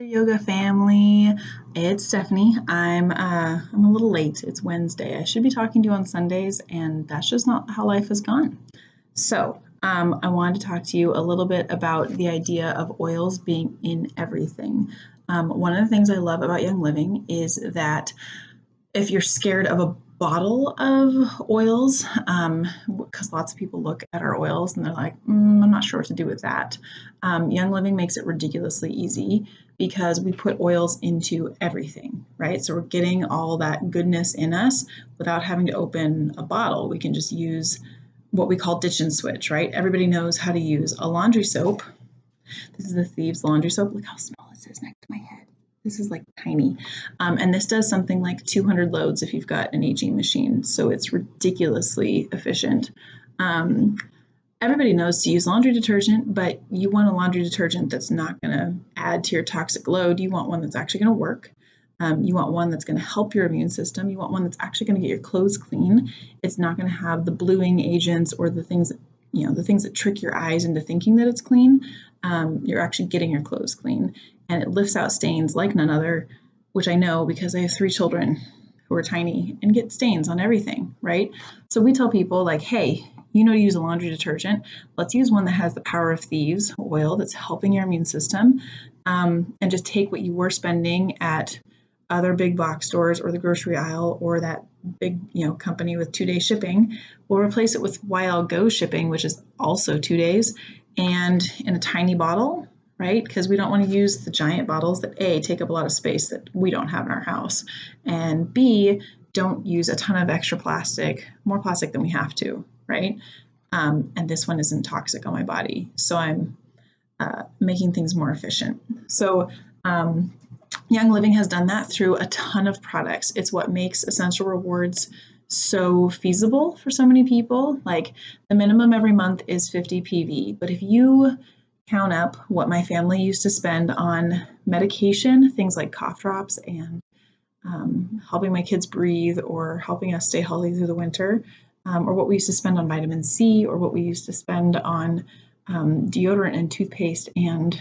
Yoga family. It's Stephanie. I'm a little late. It's Wednesday. I should be talking to you on Sundays, and that's just not how life has gone. I wanted to talk to you a little bit about the idea of oils being in everything. One of the things I love about Young Living is that if you're scared of a bottle of oils, because lots of people look at our oils and they're like, I'm not sure what to do with that. Young Living makes it ridiculously easy because we put oils into everything, right? So we're getting all that goodness in us without having to open a bottle. We can just use what we call ditch and switch, right? Everybody knows how to use a laundry soap. This is the Thieves laundry soap. Look how small it is next to my head. This is like tiny. And this does something like 200 loads if you've got an aging machine. So it's ridiculously efficient. Everybody knows to use laundry detergent, but you want a laundry detergent that's not going to add to your toxic load. You want one that's actually going to work. You want one that's going to help your immune system. You want one that's actually going to get your clothes clean. It's not going to have the bluing agents or the things that trick your eyes into thinking that it's clean. You're actually getting your clothes clean, and it lifts out stains like none other, which I know because I have 3 children who are tiny and get stains on everything, right? So we tell people like, hey, you know to use a laundry detergent. Let's use one that has the Power of Thieves oil that's helping your immune system, and just take what you were spending at other big box stores or the grocery aisle or that big company with 2-day shipping. We'll replace it with YL Go shipping, which is also 2 days, and in a tiny bottle, right? Because we don't want to use the giant bottles that A, take up a lot of space that we don't have in our house, and B, don't use a ton of extra plastic, more plastic than we have to, right? And this one isn't toxic on my body, so I'm making things more efficient. So Young Living has done that through a ton of products. It's what makes Essential Rewards so feasible for so many people. Like the minimum every month is 50 PV, but if you count up what my family used to spend on medication, things like cough drops and helping my kids breathe or helping us stay healthy through the winter, or what we used to spend on vitamin C, or what we used to spend on deodorant and toothpaste and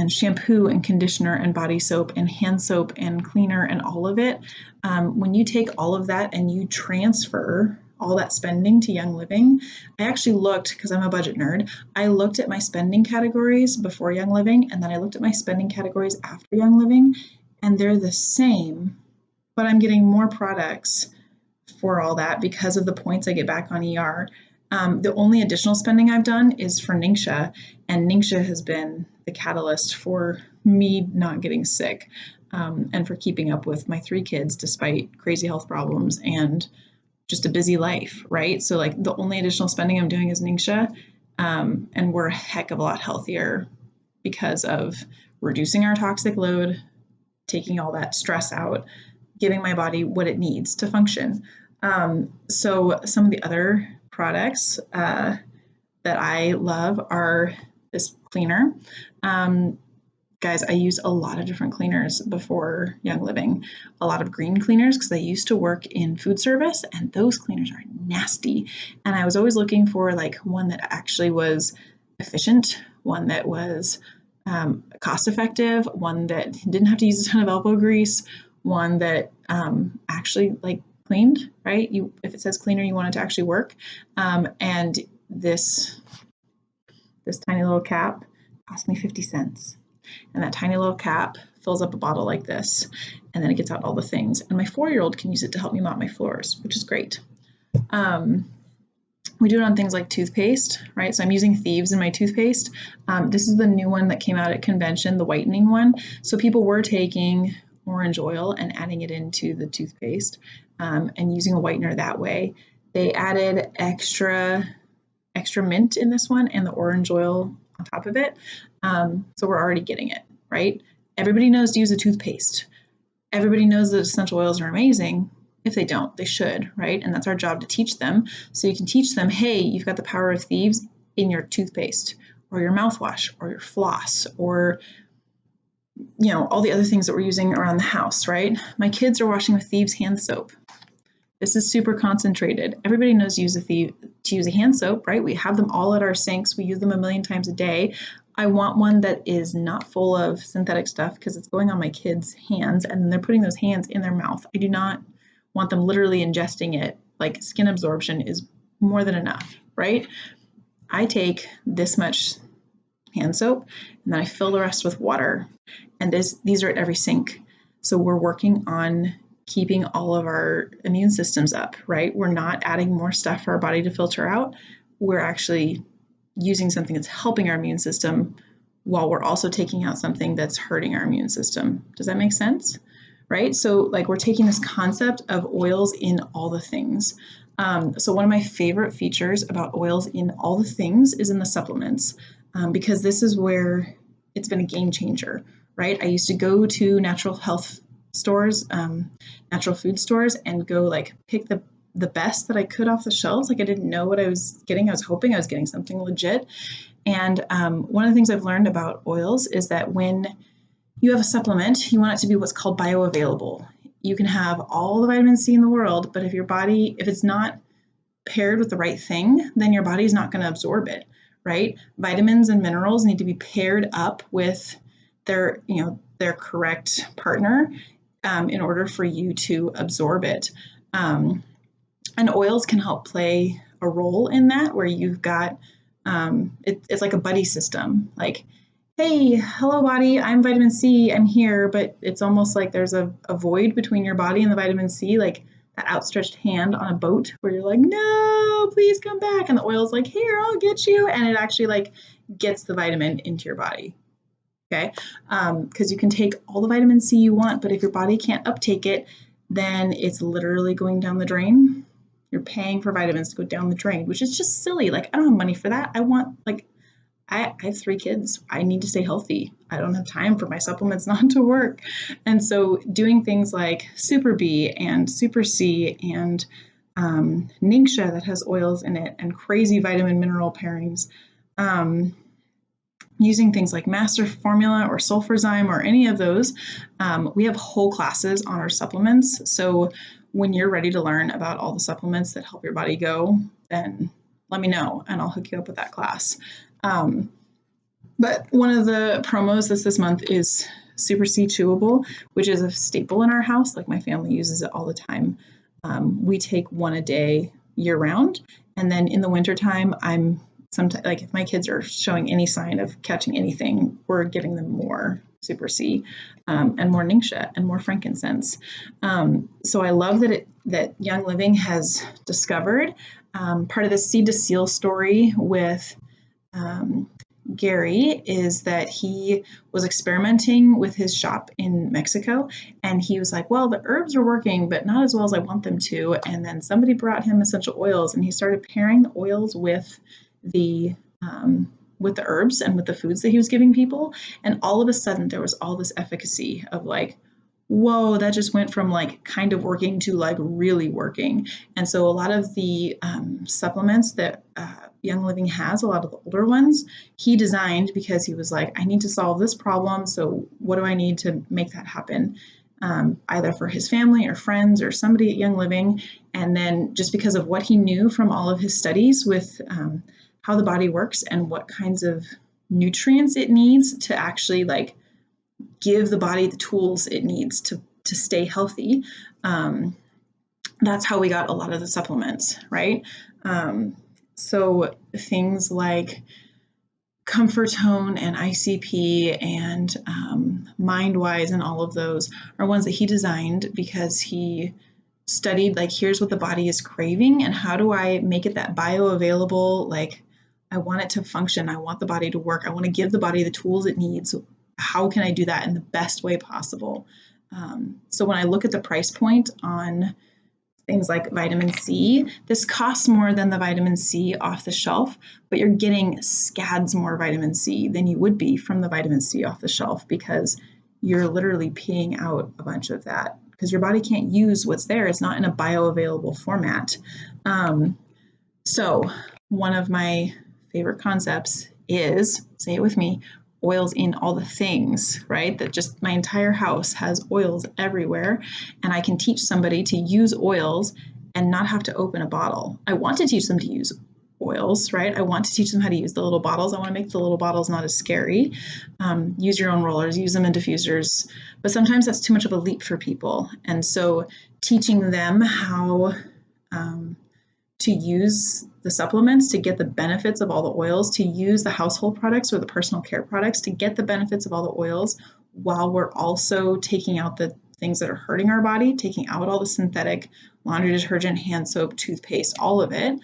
shampoo and conditioner and body soap and hand soap and cleaner and all of it. When you take all of that and you transfer all that spending to Young Living, I actually looked, because I'm a budget nerd, I looked at my spending categories before Young Living, and then I looked at my spending categories after Young Living, and they're the same, but I'm getting more products for all that because of the points I get back on ER. The only additional spending I've done is for Ningxia, and Ningxia has been the catalyst for me not getting sick, and for keeping up with my 3 kids despite crazy health problems and just a busy life, right? So like the only additional spending I'm doing is Ningxia, and we're a heck of a lot healthier because of reducing our toxic load, taking all that stress out, giving my body what it needs to function. So some of the other products that I love are this cleaner. Guys, I used a lot of different cleaners before Young Living, a lot of green cleaners because I used to work in food service, and those cleaners are nasty. And I was always looking for like one that actually was efficient, one that was cost effective, one that didn't have to use a ton of elbow grease, one that actually like cleaned, right? If it says cleaner, you want it to actually work. And this tiny little cap cost me 50 cents. And that tiny little cap fills up a bottle like this, and then it gets out all the things. And my 4-year-old can use it to help me mop my floors, which is great. We do it on things like toothpaste, right? So I'm using Thieves in my toothpaste. This is the new one that came out at convention, the whitening one. So people were taking orange oil and adding it into the toothpaste, and using a whitener that way. They added extra mint in this one and the orange oil on top of it. So we're already getting it, right? Everybody knows to use a toothpaste. Everybody knows that essential oils are amazing. If they don't, they should, right? And that's our job to teach them. So you can teach them, hey, you've got the Power of Thieves in your toothpaste or your mouthwash or your floss or all the other things that we're using around the house, right? My kids are washing with Thieves hand soap. This is super concentrated. Everybody knows to use a hand soap, right? We have them all at our sinks. We use them a million times a day. I want one that is not full of synthetic stuff because it's going on my kids' hands and they're putting those hands in their mouth. I do not want them literally ingesting it. Like skin absorption is more than enough, right? I take this much hand soap and then I fill the rest with water. And these are at every sink. So we're working on keeping all of our immune systems up, right? We're not adding more stuff for our body to filter out. We're actually using something that's helping our immune system while we're also taking out something that's hurting our immune system. Does that make sense? Right? So like we're taking this concept of oils in all the things. So one of my favorite features about oils in all the things is in the supplements, because this is where it's been a game changer, right? I used to go to natural health stores, natural food stores, and go like pick the best that I could off the shelves. Like I didn't know what I was getting. I was hoping I was getting something legit. And one of the things I've learned about oils is that when you have a supplement, you want it to be what's called bioavailable. You can have all the vitamin C in the world, but if it's not paired with the right thing, then your body's not going to absorb it, right? Vitamins and minerals need to be paired up with their correct partner in order for you to absorb it. And oils can help play a role in that, where you've got it's like a buddy system. Like, hey, hello body, I'm vitamin C, I'm here, but it's almost like there's a void between your body and the vitamin C, like that outstretched hand on a boat where you're like, no, please come back. And the oil's like, here, I'll get you. And it actually like gets the vitamin into your body. Okay. Because you can take all the vitamin C you want, but if your body can't uptake it, then it's literally going down the drain. You're paying for vitamins to go down the drain, which is just silly. Like, I don't have money for that. I have 3 kids. I need to stay healthy. I don't have time for my supplements not to work. And so doing things like Super B and Super C and Ningxia that has oils in it and crazy vitamin mineral pairings, using things like Master Formula or Sulfurzyme or any of those, we have whole classes on our supplements. So when you're ready to learn about all the supplements that help your body go, then let me know and I'll hook you up with that class. But one of the promos this month is Super C Chewable, which is a staple in our house. Like my family uses it all the time. We take one a day year round. And then in the wintertime, sometimes, like if my kids are showing any sign of catching anything, we're giving them more Super C and more Ningxia and more frankincense. So I love that Young Living has discovered part of the Seed to Seal story with Gary is that he was experimenting with his shop in Mexico, and he was like, well, the herbs are working, but not as well as I want them to. And then somebody brought him essential oils, and he started pairing the oils with the herbs and with the foods that he was giving people. And all of a sudden there was all this efficacy of like, whoa, that just went from like kind of working to like really working. And so a lot of the supplements that Young Living has, a lot of the older ones, he designed because he was like, I need to solve this problem. So what do I need to make that happen? Either for his family or friends or somebody at Young Living. And then just because of what he knew from all of his studies with how the body works and what kinds of nutrients it needs to actually like give the body the tools it needs to stay healthy. That's how we got a lot of the supplements, right? So things like Comfortone and ICP and MindWise and all of those are ones that he designed because he studied like, here's what the body is craving and how do I make it that bioavailable? Like I want it to function. I want the body to work. I want to give the body the tools it needs. How can I do that in the best way possible? So when I look at the price point on things like vitamin C, this costs more than the vitamin C off the shelf, but you're getting scads more vitamin C than you would be from the vitamin C off the shelf because you're literally peeing out a bunch of that because your body can't use what's there. It's not in a bioavailable format. So one of my favorite concepts is, say it with me, oils in all the things, right? That just my entire house has oils everywhere. And I can teach somebody to use oils and not have to open a bottle. I want to teach them to use oils, right? I want to teach them how to use the little bottles. I want to make the little bottles not as scary. Use your own rollers, use them in diffusers, but sometimes that's too much of a leap for people. And so teaching them how to use the supplements to get the benefits of all the oils, to use the household products or the personal care products to get the benefits of all the oils, while we're also taking out the things that are hurting our body, taking out all the synthetic laundry detergent, hand soap, toothpaste, all of it,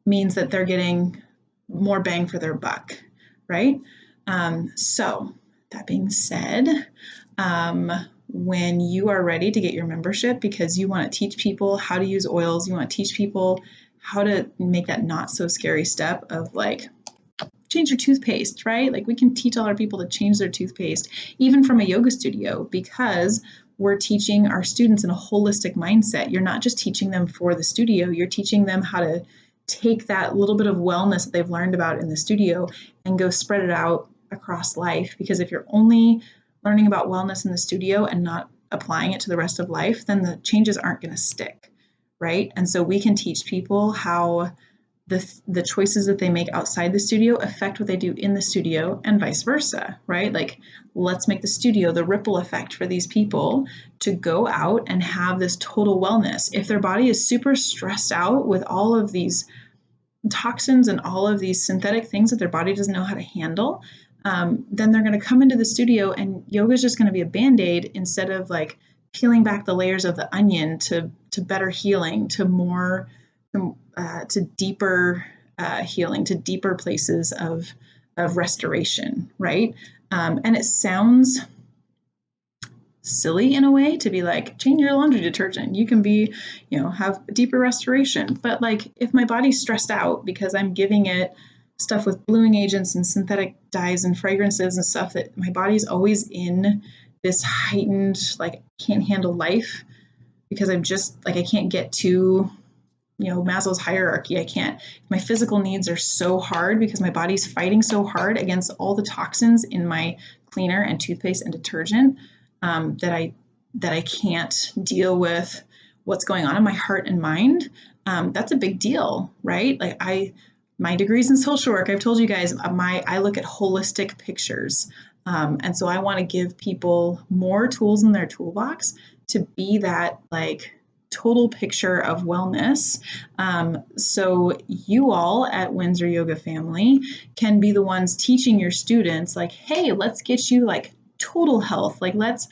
means that they're getting more bang for their buck, right? So that being said, when you are ready to get your membership because you want to teach people how to use oils, you want to teach people how to make that not so scary step of like, change your toothpaste, right? Like we can teach all our people to change their toothpaste, even from a yoga studio, because we're teaching our students in a holistic mindset. You're not just teaching them for the studio, you're teaching them how to take that little bit of wellness that they've learned about in the studio and go spread it out across life. Because if you're only learning about wellness in the studio and not applying it to the rest of life, then the changes aren't going to stick, right? And so we can teach people how the choices that they make outside the studio affect what they do in the studio and vice versa, right? Like, let's make the studio the ripple effect for these people to go out and have this total wellness. If their body is super stressed out with all of these toxins and all of these synthetic things that their body doesn't know how to handle, then they're going to come into the studio and yoga is just going to be a Band-Aid instead of like peeling back the layers of the onion to better healing, to more to deeper healing, to deeper places of restoration, right? And it sounds silly in a way to be like, change your laundry detergent, you can be, have deeper restoration. But like, if my body's stressed out because I'm giving it stuff with bluing agents and synthetic dyes and fragrances and stuff, that my body's always in this heightened, like, can't handle life because I'm just like, I can't get to, Maslow's hierarchy. I can't, my physical needs are so hard because my body's fighting so hard against all the toxins in my cleaner and toothpaste and detergent, that I can't deal with what's going on in my heart and mind. That's a big deal, right? Like my degree's in social work. I've told you guys, I look at holistic pictures. And so I want to give people more tools in their toolbox to be that like total picture of wellness. So you all at Windsor Yoga Family can be the ones teaching your students like, hey, let's get you like total health. Like let's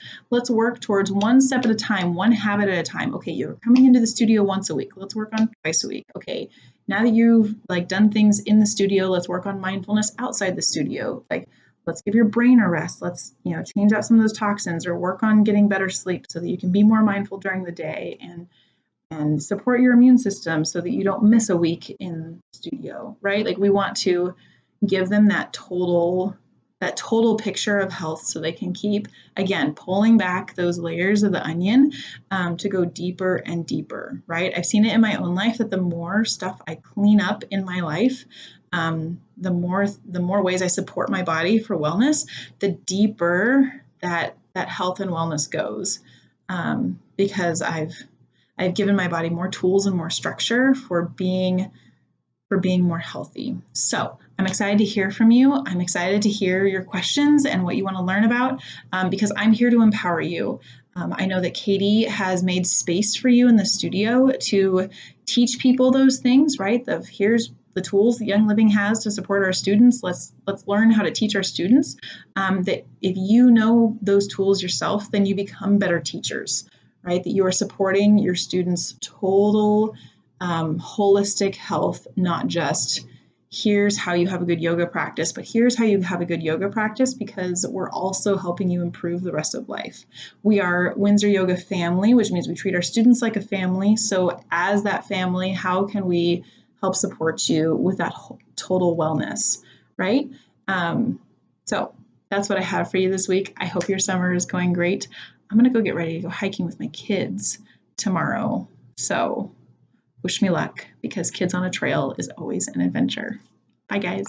work towards one step at a time, one habit at a time. Okay, you're coming into the studio once a week. Let's work on twice a week. Okay, now that you've like done things in the studio, let's work on mindfulness outside the studio. Like, let's give your brain a rest. Let's, change out some of those toxins or work on getting better sleep so that you can be more mindful during the day and support your immune system so that you don't miss a week in the studio, right? Like we want to give them that total picture of health so they can keep, again, pulling back those layers of the onion to go deeper and deeper, right? I've seen it in my own life that the more stuff I clean up in my life, the more ways I support my body for wellness, the deeper that health and wellness goes, because I've given my body more tools and more structure for being more healthy. So I'm excited to hear from you. I'm excited to hear your questions and what you want to learn about, because I'm here to empower you. I know that Katie has made space for you in the studio to teach people those things, right? Here's the tools that Young Living has to support our students. Let's learn how to teach our students. That if you know those tools yourself, then you become better teachers, right? That you are supporting your students' total holistic health, not just here's how you have a good yoga practice, but here's how you have a good yoga practice because we're also helping you improve the rest of life. We are Windsor Yoga Family, which means we treat our students like a family. So as that family, how can we help support you with that total wellness, right? So that's what I have for you this week. I hope your summer is going great. I'm going to go get ready to go hiking with my kids tomorrow. So wish me luck because kids on a trail is always an adventure. Bye, guys.